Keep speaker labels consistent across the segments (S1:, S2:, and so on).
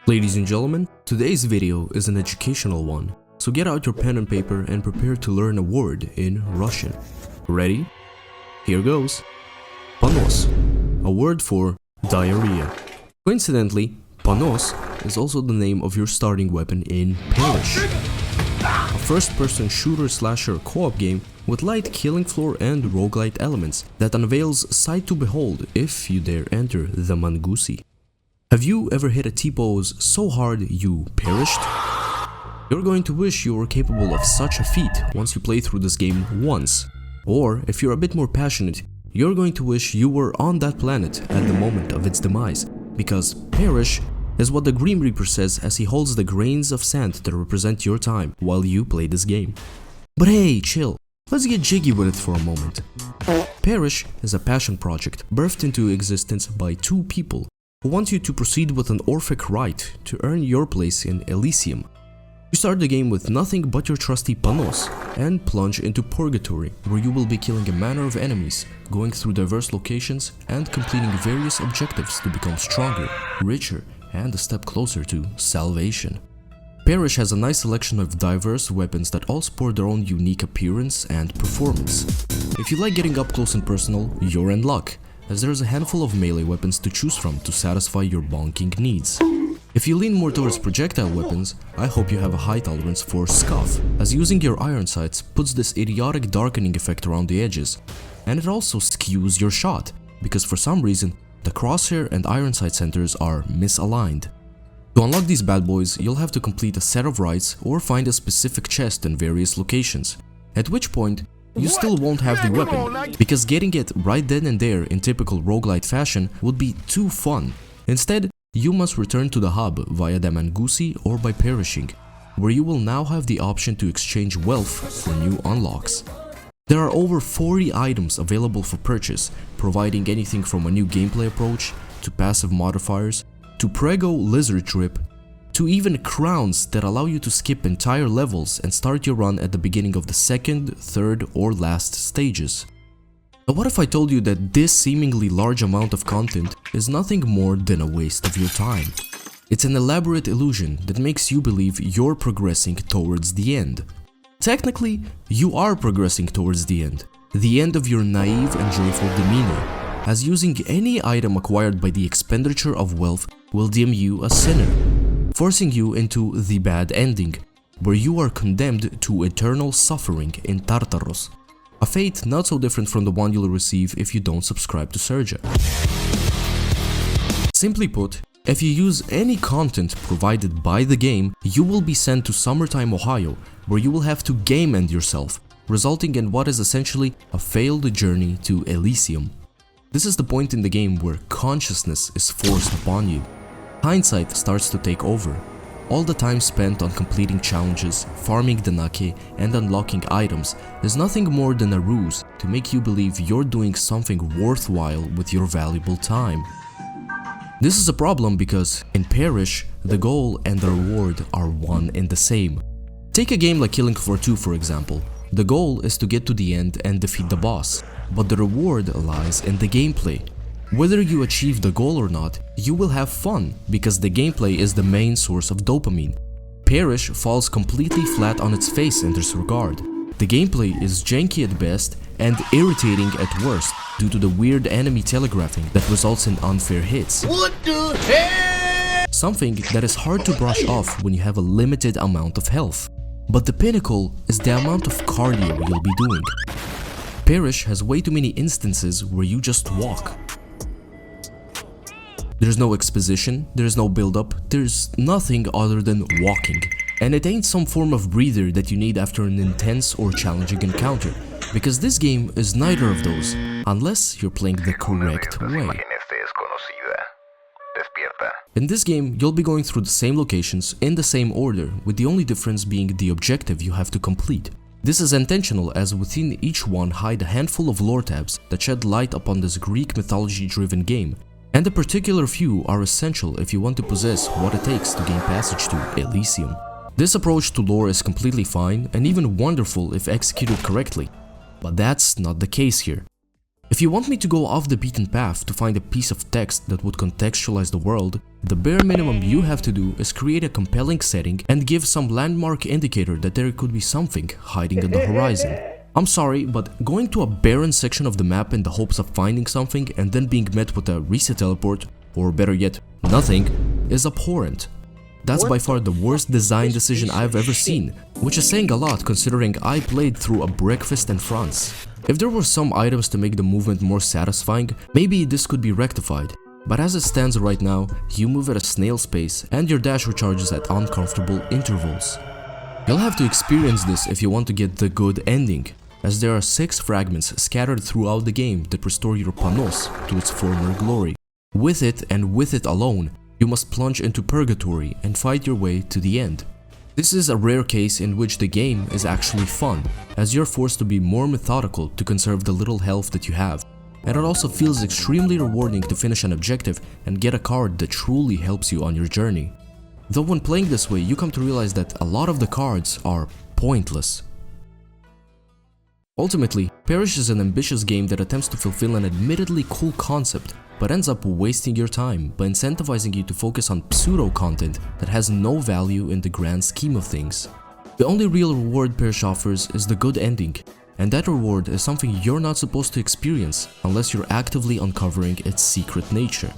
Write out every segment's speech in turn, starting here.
S1: Ladies and gentlemen, today's video is an educational one, so get out your pen and paper and prepare to learn a word in Russian. Ready? Here goes. Panos, a word for diarrhea. Coincidentally, Panos is also the name of your starting weapon in Perish, a first-person shooter-slasher co-op game with light killing floor and roguelite elements that unveils sight to behold if you dare enter the Mangusi. Have you ever hit a T-pose so hard you perished? You're going to wish you were capable of such a feat once you play through this game once. Or, if you're a bit more passionate, you're going to wish you were on that planet at the moment of its demise, because perish is what the Grim Reaper says as he holds the grains of sand that represent your time while you play this game. But hey, chill, let's get jiggy with it for a moment. Perish is a passion project birthed into existence by two people who want you to proceed with an Orphic rite to earn your place in Elysium. You start the game with nothing but your trusty Panos and plunge into Purgatory, where you will be killing a manner of enemies, going through diverse locations and completing various objectives to become stronger, richer, and a step closer to salvation. Perish has a nice selection of diverse weapons that all sport their own unique appearance and performance. If you like getting up close and personal, you're in luck, as there's a handful of melee weapons to choose from to satisfy your bonking needs. If you lean more towards projectile weapons, I hope you have a high tolerance for scuff, as using your iron sights puts this idiotic darkening effect around the edges, and it also skews your shot, because for some reason, the crosshair and iron sight centers are misaligned. To unlock these bad boys, you'll have to complete a set of rites or find a specific chest in various locations, at which point, you still won't have the weapon, because getting it right then and there in typical roguelite fashion would be too fun. Instead, you must return to the hub via the Mangusi or by perishing, where you will now have the option to exchange wealth for new unlocks. There are over 40 items available for purchase, providing anything from a new gameplay approach, to passive modifiers, to prego lizard trip, to even crowns that allow you to skip entire levels and start your run at the beginning of the second, third, or last stages. But what if I told you that this seemingly large amount of content is nothing more than a waste of your time? It's an elaborate illusion that makes you believe you're progressing towards the end. Technically, you are progressing towards the end of your naive and joyful demeanor, as using any item acquired by the expenditure of wealth will deem you a sinner, forcing you into the bad ending, where you are condemned to eternal suffering in Tartaros. A fate not so different from the one you'll receive if you don't subscribe to Serjuh. Simply put, if you use any content provided by the game, you will be sent to Summertime, Ohio, where you will have to game end yourself, resulting in what is essentially a failed journey to Elysium. This is the point in the game where consciousness is forced upon you. Hindsight starts to take over. All the time spent on completing challenges, farming the Nake, and unlocking items is nothing more than a ruse to make you believe you're doing something worthwhile with your valuable time. This is a problem because, in Perish, the goal and the reward are one and the same. Take a game like Killing Floor 2 for example. The goal is to get to the end and defeat the boss, but the reward lies in the gameplay. Whether you achieve the goal or not, you will have fun because the gameplay is the main source of dopamine. Perish falls completely flat on its face in this regard. The gameplay is janky at best and irritating at worst due to the weird enemy telegraphing that results in unfair hits. What the hell? Something that is hard to brush off when you have a limited amount of health. But the pinnacle is the amount of cardio you'll be doing. Perish has way too many instances where you just walk. There's no exposition, there's no build-up, there's nothing other than walking. And it ain't some form of breather that you need after an intense or challenging encounter, because this game is neither of those, unless you're playing the correct way. In this game, you'll be going through the same locations in the same order, with the only difference being the objective you have to complete. This is intentional as within each one hide a handful of lore tabs that shed light upon this Greek mythology-driven game, and a particular few are essential if you want to possess what it takes to gain passage to Elysium. This approach to lore is completely fine and even wonderful if executed correctly, but that's not the case here. If you want me to go off the beaten path to find a piece of text that would contextualize the world, the bare minimum you have to do is create a compelling setting and give some landmark indicator that there could be something hiding on the horizon. I'm sorry, but going to a barren section of the map in the hopes of finding something and then being met with a reset teleport, or better yet, nothing, is abhorrent. That's by far the worst design decision I've ever seen, which is saying a lot considering I played through a breakfast in France. If there were some items to make the movement more satisfying, maybe this could be rectified. But as it stands right now, you move at a snail's pace and your dash recharges at uncomfortable intervals. You'll have to experience this if you want to get the good ending, as there are 6 fragments scattered throughout the game that restore your panos to its former glory. With it and with it alone, you must plunge into purgatory and fight your way to the end. This is a rare case in which the game is actually fun, as you're forced to be more methodical to conserve the little health that you have, and it also feels extremely rewarding to finish an objective and get a card that truly helps you on your journey. Though when playing this way, you come to realize that a lot of the cards are pointless. Ultimately, Perish is an ambitious game that attempts to fulfill an admittedly cool concept, but ends up wasting your time by incentivizing you to focus on pseudo-content that has no value in the grand scheme of things. The only real reward Perish offers is the good ending, and that reward is something you're not supposed to experience unless you're actively uncovering its secret nature.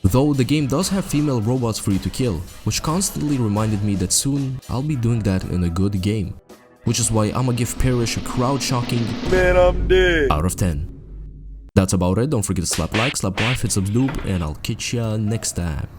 S1: Though the game does have female robots for you to kill, which constantly reminded me that soon I'll be doing that in a good game. Which is why I'ma give Perish a crowd-shocking man, I'm dead out of 10. That's about it. Don't forget to slap like, slap wife, hit subscribe, and I'll catch ya next time.